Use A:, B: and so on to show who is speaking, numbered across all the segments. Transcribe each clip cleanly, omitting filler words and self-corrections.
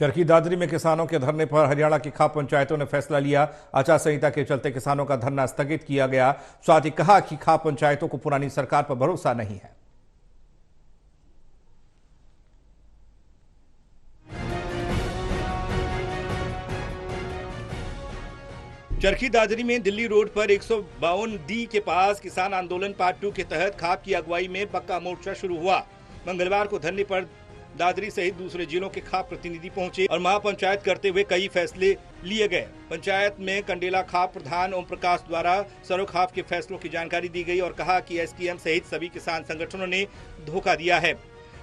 A: चरखी दादरी में किसानों के धरने पर हरियाणा की खाप पंचायतों ने फैसला लिया। आचार संहिता के चलते किसानों का धरना स्थगित किया गया। साथ ही कहा कि खाप पंचायतों को पुरानी सरकार पर भरोसा नहीं है। चरखी दादरी में दिल्ली रोड पर 152D के पास किसान आंदोलन पार्ट 2 के तहत खाप की अगुवाई में पक्का मोर्चा शुरू हुआ। मंगलवार को धरने पर दादरी सहित दूसरे जिलों के खाप प्रतिनिधि पहुंचे और महापंचायत करते हुए कई फैसले लिए गए। पंचायत में कंडेला खाप प्रधान ओम प्रकाश द्वारा सरो खाप के फैसलों की जानकारी दी गई और कहा कि एसकेएम सहित सभी किसान संगठनों ने धोखा दिया है,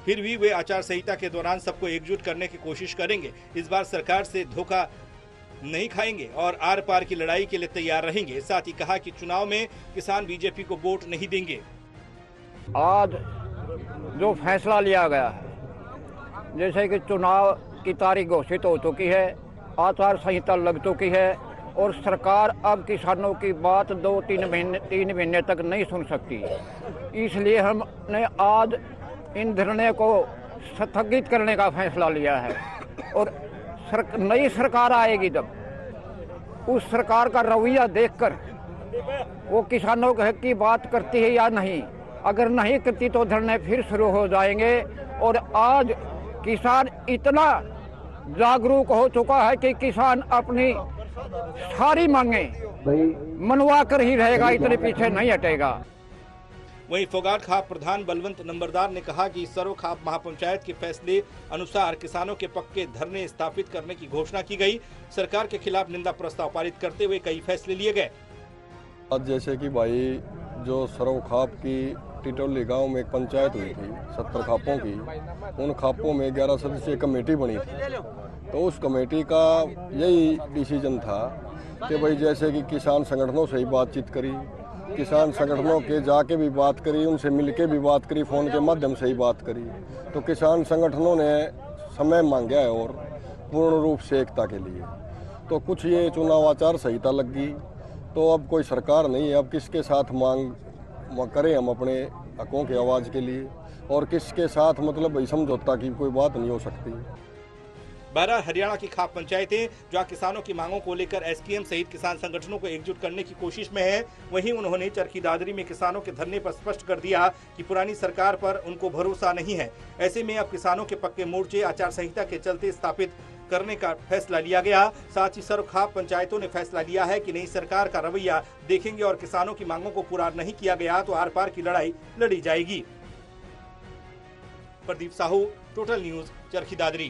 A: फिर भी वे आचार संहिता के दौरान सबको एकजुट करने की कोशिश करेंगे। इस बार सरकार से धोखा नहीं खाएंगे और आर पार की लड़ाई के लिए तैयार रहेंगे। साथ ही कहा कि चुनाव में किसान बीजेपी को वोट नहीं देंगे।
B: आज जो फैसला लिया गया है, जैसे कि चुनाव की तारीख घोषित हो चुकी है, आचार संहिता लग चुकी है और सरकार अब किसानों की बात 2-3 महीने तक नहीं सुन सकती। इसलिए हमने आज इन धरने को स्थगित करने का फैसला लिया है और नई सरकार आएगी जब उस सरकार का रवैया देखकर वो किसानों के हक की बात करती है या नहीं, अगर नहीं करती तो धरने फिर शुरू हो जाएंगे। और आज किसान इतना जागरूक हो चुका है कि किसान अपनी सारी मांगे मनवा कर ही रहेगा, इतने पीछे नहीं हटेगा।
A: वहीं फोगाट खाप प्रधान बलवंत नंबरदार ने कहा कि सरो खाप महापंचायत के फैसले अनुसार किसानों के पक्के धरने स्थापित करने की घोषणा की गई। सरकार के खिलाफ निंदा प्रस्ताव पारित करते हुए कई फैसले लिए गए।
C: आज जैसे कि भाई जो सरो खाप की टिटोली गांव में एक पंचायत हुई थी 70 खापों की, उन खापों में 11 सदस्यीय कमेटी बनी थी। तो उस कमेटी का यही डिसीजन था कि भाई जैसे कि किसान संगठनों से ही बातचीत करी, किसान संगठनों के जाके भी बात करी, उनसे मिलके भी बात करी, फ़ोन के माध्यम से ही बात करी। तो किसान संगठनों ने समय मांगा है और पूर्ण रूप से एकता के लिए। तो कुछ ये चुनाव आचार संहिता लग गई, तो अब कोई सरकार नहीं है, अब किसके साथ मांग करें हम अपने हकों की आवाज़ के लिए, और किसके साथ मतलब भाई समझौता की कोई बात नहीं हो सकती।
A: बहरहाल हरियाणा की खाप पंचायतें जो किसानों की मांगों को लेकर एसकेएम सहित किसान संगठनों को एकजुट करने की कोशिश में है। वहीं उन्होंने चरखी दादरी में किसानों के धरने पर स्पष्ट कर दिया कि पुरानी सरकार पर उनको भरोसा नहीं है। ऐसे में अब किसानों के पक्के मोर्चे आचार संहिता के चलते स्थापित करने का फैसला लिया गया। साथ ही सरो खाप पंचायतों ने फैसला लिया है कि नई सरकार का रवैया देखेंगे और किसानों की मांगों को पूरा नहीं किया गया तो आर पार की लड़ाई लड़ी जाएगी। Pradeep Sahu, total news, Charkhi Dadri.